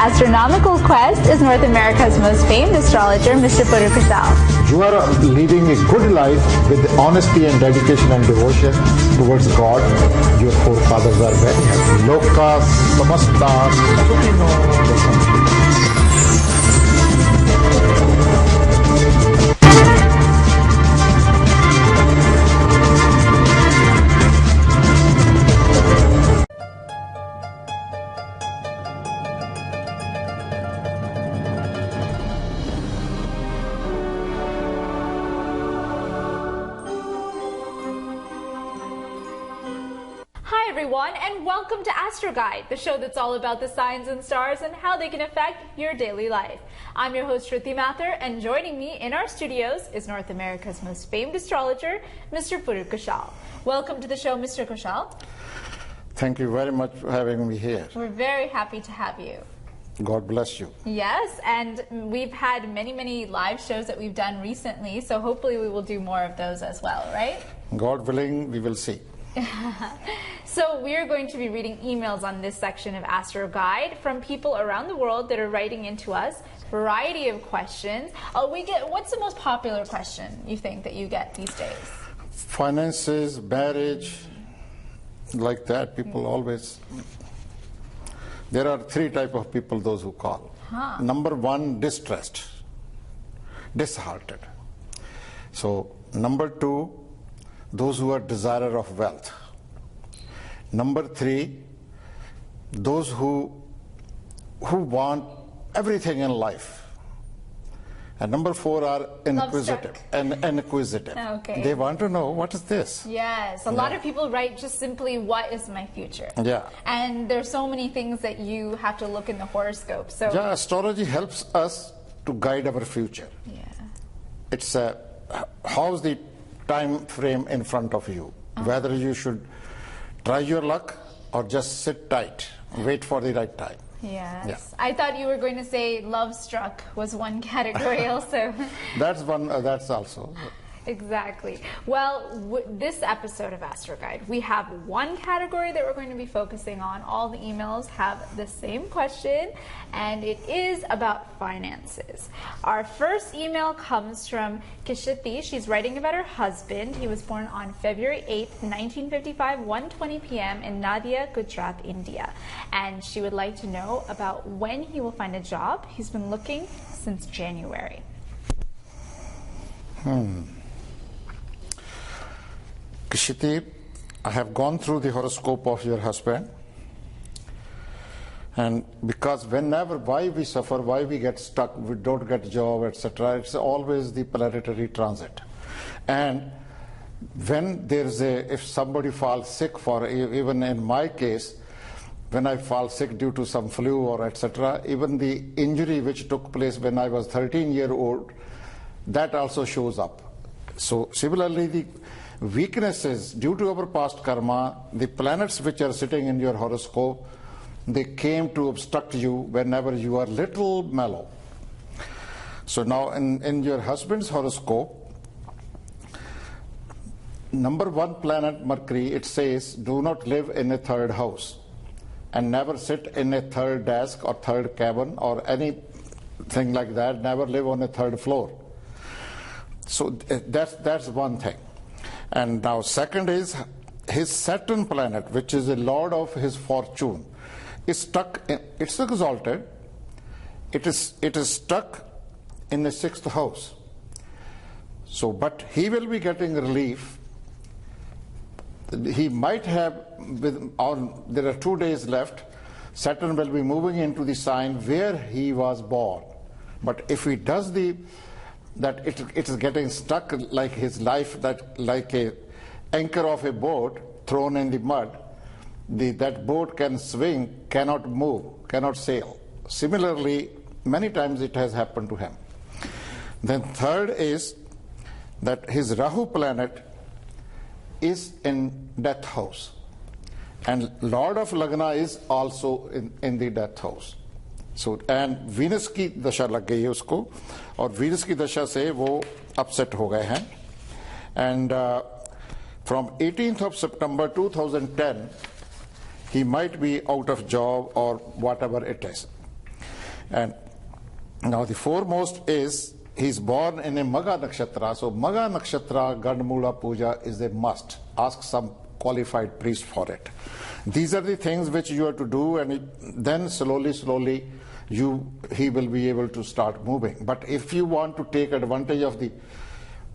astronomical quest is North America's most famed astrologer, Mr. Puru. You are leading a good life with honesty and dedication and devotion towards God. Your forefathers are very happy. Lokas, samastas, sukhino, lokas. Hi everyone, and welcome to Astroguide, the show that's all about the signs and stars and how they can affect your daily life. I'm your host, Shruti Mathur, and joining me in our studios is North America's most famed astrologer, Mr. Puru. Welcome to the show, Mr. Kauschal. Thank you very much for having me here. We're very happy to have you. God bless you. Yes, and we've had many live shows that we've done recently, so hopefully we will do more of those as well, right? God willing, we will see. So we are going to be reading emails on this section of Astroguide from people around the world that are writing into us. Variety of questions. What's the most popular question you think that you get these days? Finances, marriage, like that. People always. There are three types of people, those who call. Number one, distressed, disheartened. So number two, those who are desirer of wealth. Number three, those who want everything in life. And number four are inquisitive. Okay. They want to know, what is this? Yes, a lot of people write just simply, what is my future? Yeah. And there's so many things that you have to look in the horoscope. So yeah, astrology helps us to guide our future. Yeah. It's how's the time frame in front of you, whether you should try your luck or just sit tight, wait for the right time. Yes. Yeah. I thought you were going to say love struck was one category also. That's one, that's also. Exactly. Well, this episode of Astroguide, we have one category that we're going to be focusing on. All the emails have the same question, and it is about finances. Our first email comes from Kishiti. She's writing about her husband. He was born on February 8th, 1955, 1:20 p.m. in Nadia, Gujarat, India. And she would like to know about when he will find a job. He's been looking since January. Kishiti, I have gone through the horoscope of your husband, and because why we suffer, why we get stuck, we don't get job, etc., it's always the planetary transit. And when if somebody falls sick, even in my case, when I fall sick due to some flu or etc., even the injury which took place when I was 13-year-old, that also shows up. So similarly, the weaknesses due to our past karma, the planets which are sitting in your horoscope, they came to obstruct you whenever you are little mellow. So now in your husband's horoscope, number one planet Mercury, it says do not live in a third house and never sit in a third desk or third cabin or anything like that. Never live on a third floor. So that's one thing. And now second is his Saturn planet, which is a lord of his fortune, is stuck it's exalted, it is stuck in the sixth house. So but he will be getting relief. He might have, there are 2 days left, Saturn will be moving into the sign where he was born. But if he does that it is getting stuck like his life, that like a anchor of a boat thrown in the mud, that boat can swing, cannot move, cannot sail. Similarly, many times it has happened to him. Then third is that his Rahu planet is in death house, and Lord of Lagna is also in the death house. So and Venus की दशा लग गई है उसको, और Venus की दशा से वो upset हो गए हैं. And from 18th of September 2010, he might be out of job or whatever it is. And now the foremost is he's born in a Magha Nakshatra. So Magha Nakshatra Gandmula Puja is a must. Ask some qualified priest for it. These are the things which you have to do, and then slowly he will be able to start moving. But if you want to take advantage of the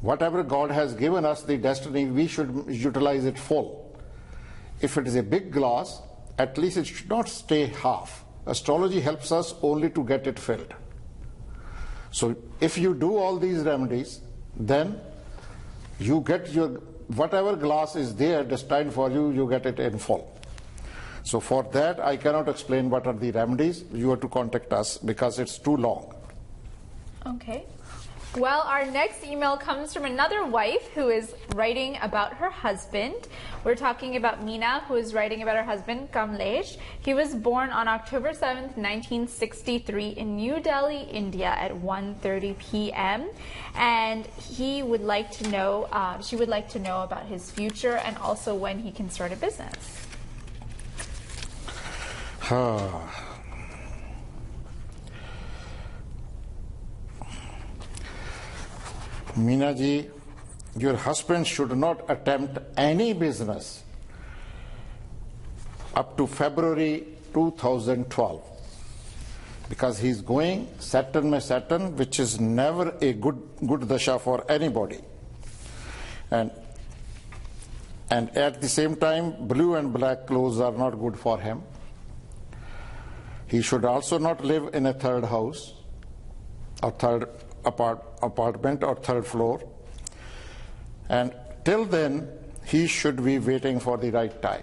whatever God has given us, the destiny, we should utilize it full. If it is a big glass, at least it should not stay half. Astrology helps us only to get it filled. So if you do all these remedies, then you get your whatever glass is there destined for you, you get it in full. So for that, I cannot explain what are the remedies. You have to contact us because it's too long. Okay. Well, our next email comes from another wife who is writing about her husband. We're talking about Meena, who is writing about her husband, Kamlesh. He was born on October 7th, 1963 in New Delhi, India at 1:30 p.m. And he would like to know, she would like to know about his future and also when he can start a business. Meena ji, your husband should not attempt any business up to February 2012 because he's going Saturn my Saturn, which is never a good dasha for anybody. And at the same time, blue and black clothes are not good for him. He should also not live in a third house or third apartment or third floor, and till then he should be waiting for the right time.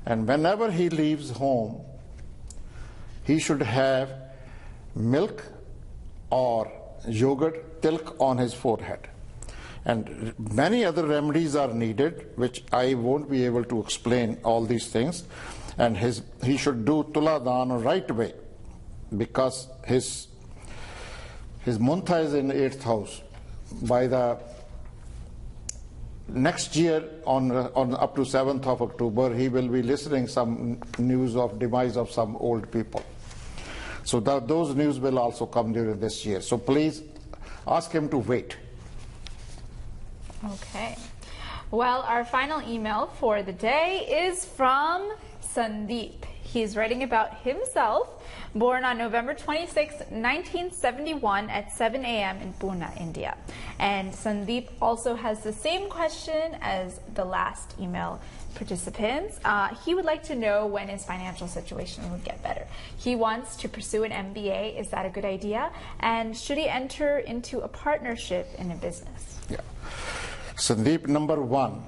And whenever he leaves home, he should have milk or yogurt tilk on his forehead. And many other remedies are needed, which I won't be able to explain all these things. And he should do Tuladan right way because his Muntha is in 8th house. By the next year, on up to 7th of October, he will be listening some news of demise of some old people. So those news will also come during this year. So please ask him to wait. Okay. Well, our final email for the day is from Sandeep. He's writing about himself, born on November 26, 1971 at 7 a.m. in Pune, India. And Sandeep also has the same question as the last email participants. He would like to know when his financial situation would get better. He wants to pursue an MBA. Is that a good idea? And should he enter into a partnership in a business? Yeah. Sandeep, number one,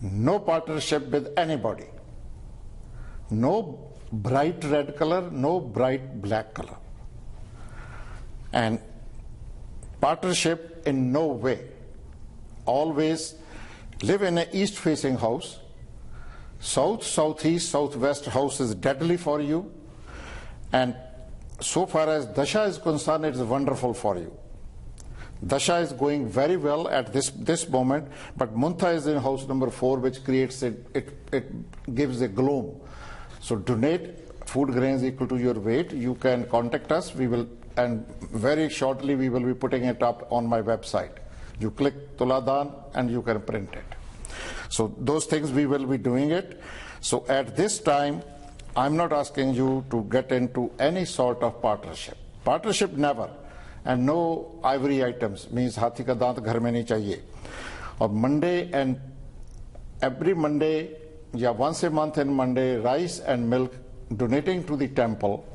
no partnership with anybody. No bright red color, no bright black color. And partnership in no way. Always live in an east-facing house. South, southeast, southwest house is deadly for you. And so far as Dasha is concerned, it's wonderful for you. Dasha is going very well at this moment, but Muntha is in house number 4, which creates it gives a gloom. So donate food grains equal to your weight. You can contact us. We will, and very shortly we will be putting it up on my website. You click Tuladan and you can print it. So those things we will be doing it. So at this time, I'm not asking you to get into any sort of partnership. Partnership never. And no ivory items, means hathi ka daant ghar mein nahi chahiye. Or Monday, and every Monday, yeah, once a month in Monday, rice and milk donating to the temple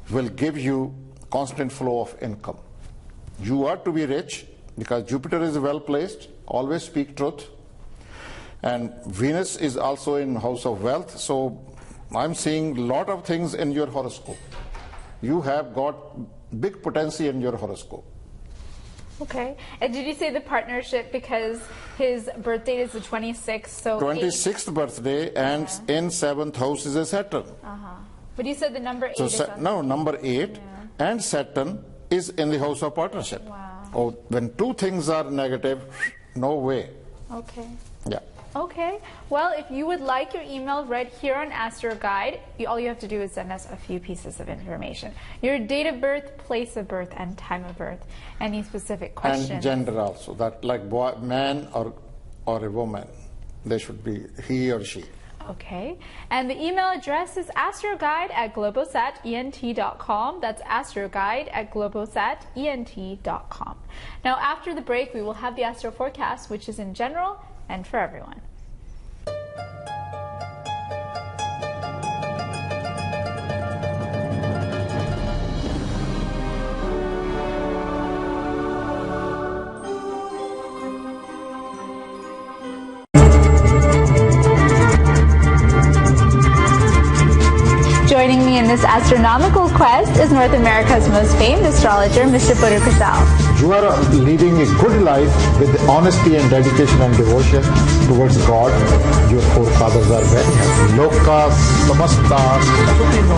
will give you constant flow of income. You are to be rich because Jupiter is well placed, always speak truth. And Venus is also in house of wealth. So I'm seeing a lot of things in your horoscope. You have got big potential in your horoscope. Okay. And did you say the partnership because his birth date is the 26th? So 26th birthday, and in 7th house is a Saturn. But you said the number 8 So is on no, number 8 and Saturn is in the house of partnership. Wow. Oh, when two things are negative, no way. Okay. Yeah. Okay. Well, if you would like your email read here on Astroguide, all you have to do is send us a few pieces of information. Your date of birth, place of birth, and time of birth. Any specific questions. And gender also. That like boy, man or a woman. They should be he or she. Okay. And the email address is astroguide@globosat.ent.com. That's astroguide@globosat.ent.com. Now, after the break, we will have the astro forecast, which is in general and for everyone. Joining me in this astronomical quest is North America's most famed astrologer, Mr. Puru. You are leading a good life with honesty and dedication and devotion towards God. Your forefathers are very happy. Loka samasta sukhino.